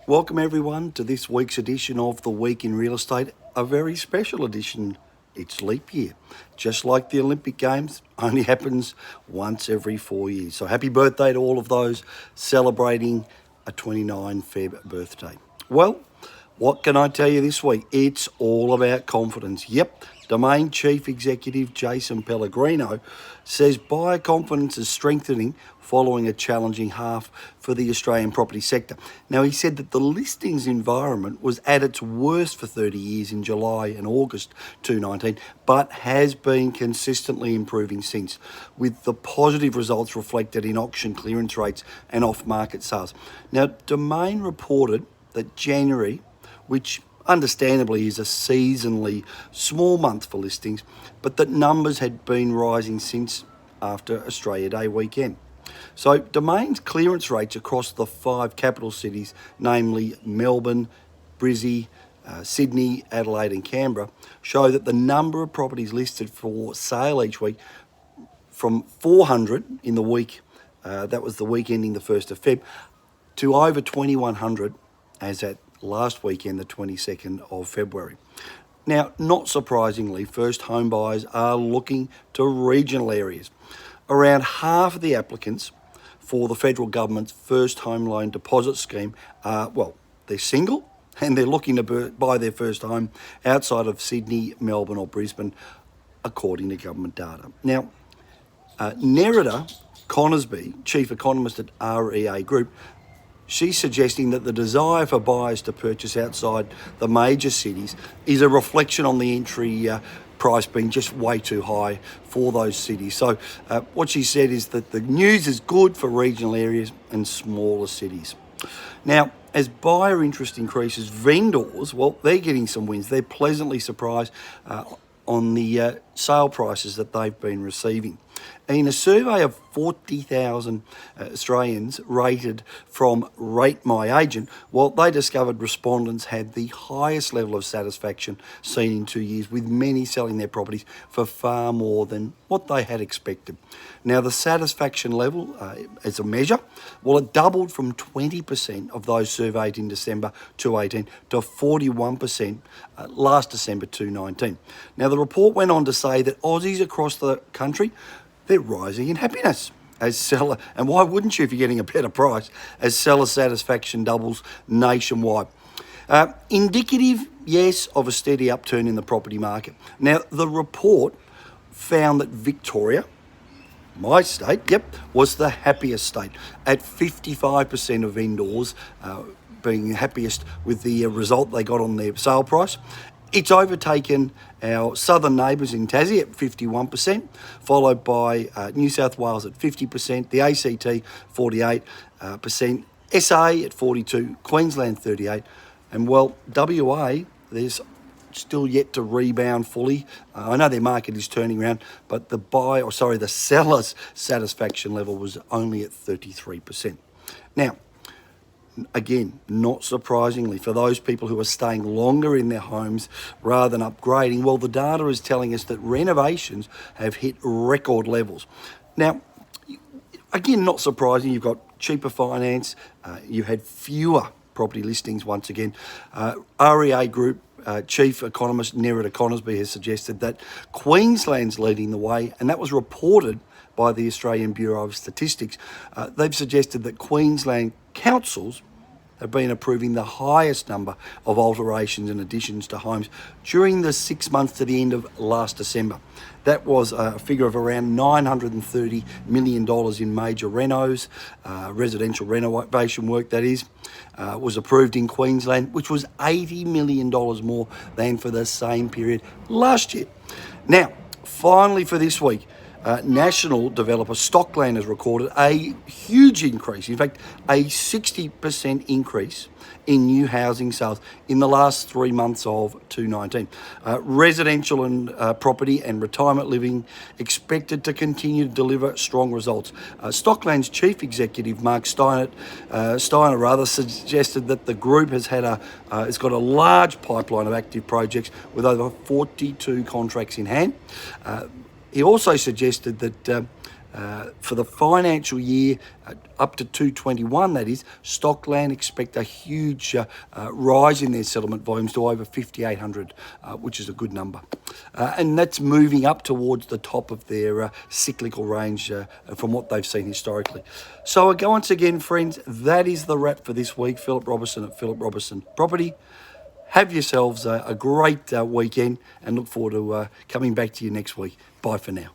Welcome everyone to this week's edition of The Week in Real Estate, a very special edition. It's leap year. Just like the Olympic Games, only happens once every 4 years. So happy birthday to all of those celebrating a 29 Feb birthday. Well, what can I tell you this week? It's all about confidence. Yep, Domain Chief Executive Jason Pellegrino says buyer confidence is strengthening following a challenging half for the Australian property sector. Now, he said that the listings environment was at its worst for 30 years in July and August 2019, but has been consistently improving since, with the positive results reflected in auction clearance rates and off-market sales. Now, Domain reported that January, which understandably is a seasonally small month for listings, but that numbers had been rising since after Australia Day weekend. So Domain's clearance rates across the 5 capital cities, namely Melbourne, Brisbane, Sydney, Adelaide and Canberra, show that the number of properties listed for sale each week from 400 in the week, that was the week ending the 1st of Feb, to over 2,100 as at last weekend, the 22nd of February. Now, not surprisingly, first home buyers are looking to regional areas. Around half of the applicants for the federal government's first home loan deposit scheme are, they're single and they're looking to buy their first home outside of Sydney, Melbourne or Brisbane, according to government data. Now, Nerida Conisbee, chief economist at REA Group, she's suggesting that the desire for buyers to purchase outside the major cities is a reflection on the entry price being just way too high for those cities. So what she said is that the news is good for regional areas and smaller cities. Now, as buyer interest increases, vendors, they're getting some wins. They're pleasantly surprised on the sale prices that they've been receiving. In a survey of 40,000 Australians rated from Rate My Agent, they discovered respondents had the highest level of satisfaction seen in 2 years, with many selling their properties for far more than what they had expected. Now, the satisfaction level as a measure, it doubled from 20% of those surveyed in December 2018 to 41% last December 2019. Now, the report went on to say that Aussies across the country, they're rising in happiness as seller, and why wouldn't you if you're getting a better price, as seller satisfaction doubles nationwide. Indicative, yes, of a steady upturn in the property market. Now, the report found that Victoria, my state, was the happiest state, at 55% of vendors being happiest with the result they got on their sale price. It's overtaken our southern neighbours in Tassie at 51%, followed by New South Wales at 50%, the ACT 48%, SA at 42%, Queensland 38%, and WA, there's still yet to rebound fully. I know their market is turning around, but the seller's satisfaction level was only at 33%. Now, again, not surprisingly, for those people who are staying longer in their homes rather than upgrading, the data is telling us that renovations have hit record levels. Now, again, not surprising, you've got cheaper finance, you had fewer property listings once again. REA Group Chief Economist Nerida Conisbee has suggested that Queensland's leading the way, and that was reported by the Australian Bureau of Statistics. They've suggested that Queensland councils have been approving the highest number of alterations and additions to homes during the 6 months to the end of last December. That was a figure of around $930 million in major renos, residential renovation work that is, was approved in Queensland, which was $80 million more than for the same period last year. Now, finally for this week, national developer Stockland has recorded a huge increase, in fact, a 60% increase in new housing sales in the last 3 months of 2019. Residential and property and retirement living expected to continue to deliver strong results. Stockland's chief executive, Mark Steiner, suggested that the group has it's got a large pipeline of active projects with over 42 contracts in hand. He also suggested that For the financial year, up to 221, that is, Stockland expect a huge rise in their settlement volumes to over 5,800, which is a good number. And that's moving up towards the top of their cyclical range from what they've seen historically. So once again, friends, that is the wrap for this week. Philip Robison at Philip Robison Property. Have yourselves a great weekend and look forward to coming back to you next week. Bye for now.